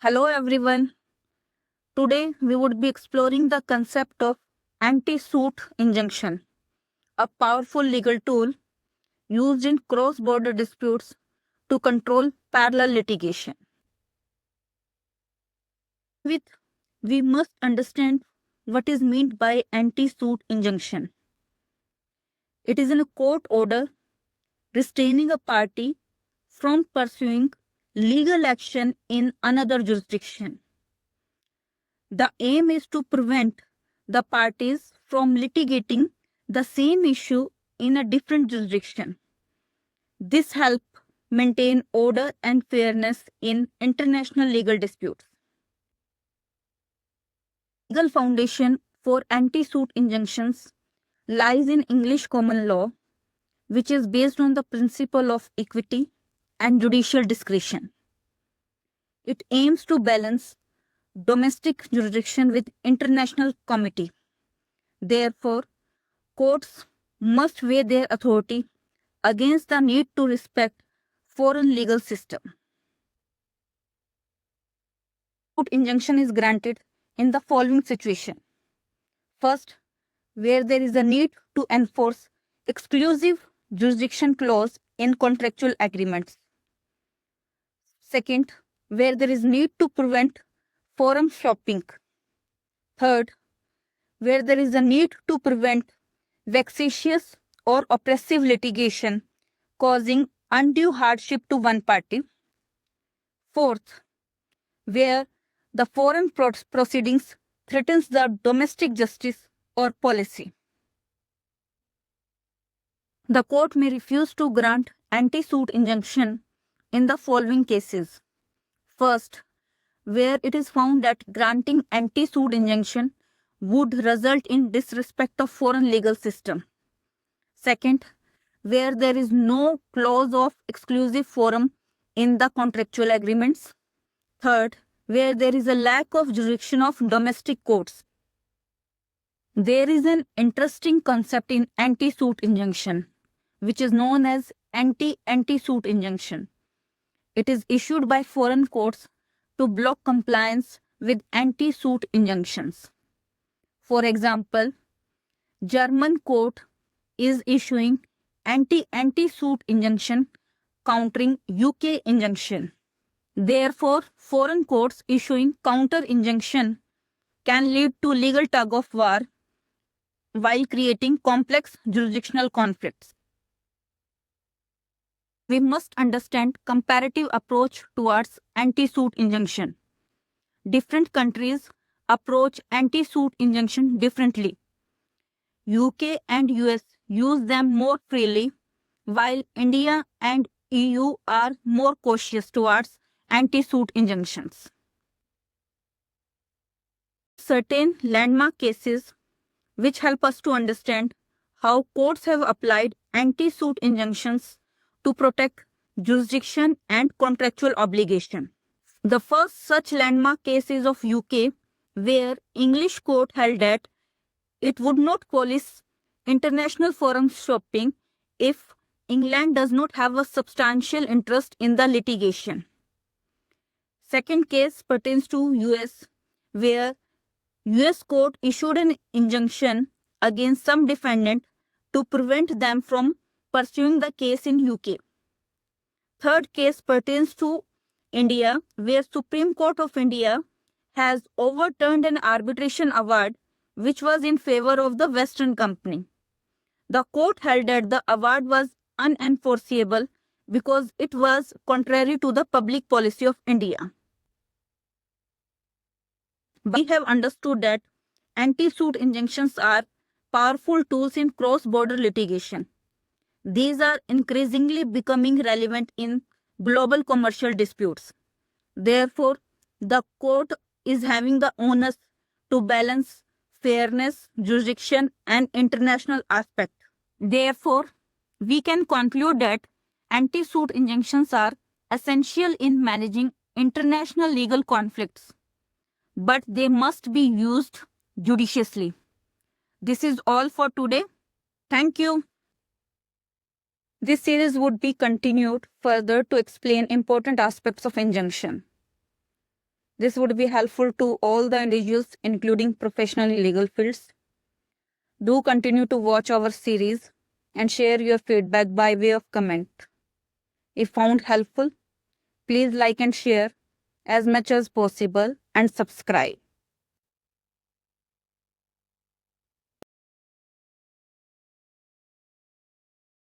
Hello everyone. Today we would be exploring the concept of anti-suit injunction, a powerful legal tool used in cross-border disputes to control parallel litigation. With we must understand what is meant by anti-suit injunction. It is a court order restraining a party from pursuing legal action in another jurisdiction. The aim is to prevent the parties from litigating the same issue in a different jurisdiction. This helps maintain order and fairness in international legal disputes. Legal foundation for anti-suit injunctions lies in English common law, which is based on the principle of equity and judicial discretion. It aims to balance domestic jurisdiction with international comity. Therefore, courts must weigh their authority against the need to respect foreign legal system. Injunction is granted in the following situation. First, where there is a need to enforce exclusive jurisdiction clause in contractual agreements. Second, where there is need to prevent forum shopping. Third, where there is a need to prevent vexatious or oppressive litigation causing undue hardship to one party. Fourth, where the foreign proceedings threatens the domestic justice or policy. The court may refuse to grant anti-suit injunction in the following cases. First, where it is found that granting anti-suit injunction would result in disrespect of foreign legal system. Second, where there is no clause of exclusive forum in the contractual agreements. Third, where there is a lack of jurisdiction of domestic courts. There is an interesting concept in anti-suit injunction, which is known as anti-suit injunction. It is issued by foreign courts to block compliance with anti-suit injunctions. For example, German court is issuing anti-suit injunction countering UK injunction. Therefore, foreign courts issuing counter injunction can lead to legal tug of war while creating complex jurisdictional conflicts. We must understand comparative approach towards anti-suit injunction. Different countries approach anti-suit injunction differently. UK and US use them more freely, while India and EU are more cautious towards anti-suit injunctions. Certain landmark cases which help us to understand how courts have applied anti-suit injunctions to protect jurisdiction and contractual obligation. The first such landmark case is of UK, where English court held that it would not police international forum shopping if England does not have a substantial interest in the litigation. Second case pertains to US, where US court issued an injunction against some defendant to prevent them from pursuing the case in UK. Third case pertains to India, where Supreme Court of India has overturned an arbitration award which was in favor of the Western Company. The court held that the award was unenforceable because it was contrary to the public policy of India. We have understood that anti-suit injunctions are powerful tools in cross-border litigation. These are increasingly becoming relevant in global commercial disputes. Therefore, the court is having the onus to balance fairness, jurisdiction, and international aspect. Therefore, we can conclude that anti-suit injunctions are essential in managing international legal conflicts, but they must be used judiciously. This is all for today. Thank you. This series would be continued further to explain important aspects of injunction. This would be helpful to all the individuals, including professional in legal fields. Do continue to watch our series and share your feedback by way of comment. If found helpful, please like and share as much as possible and subscribe.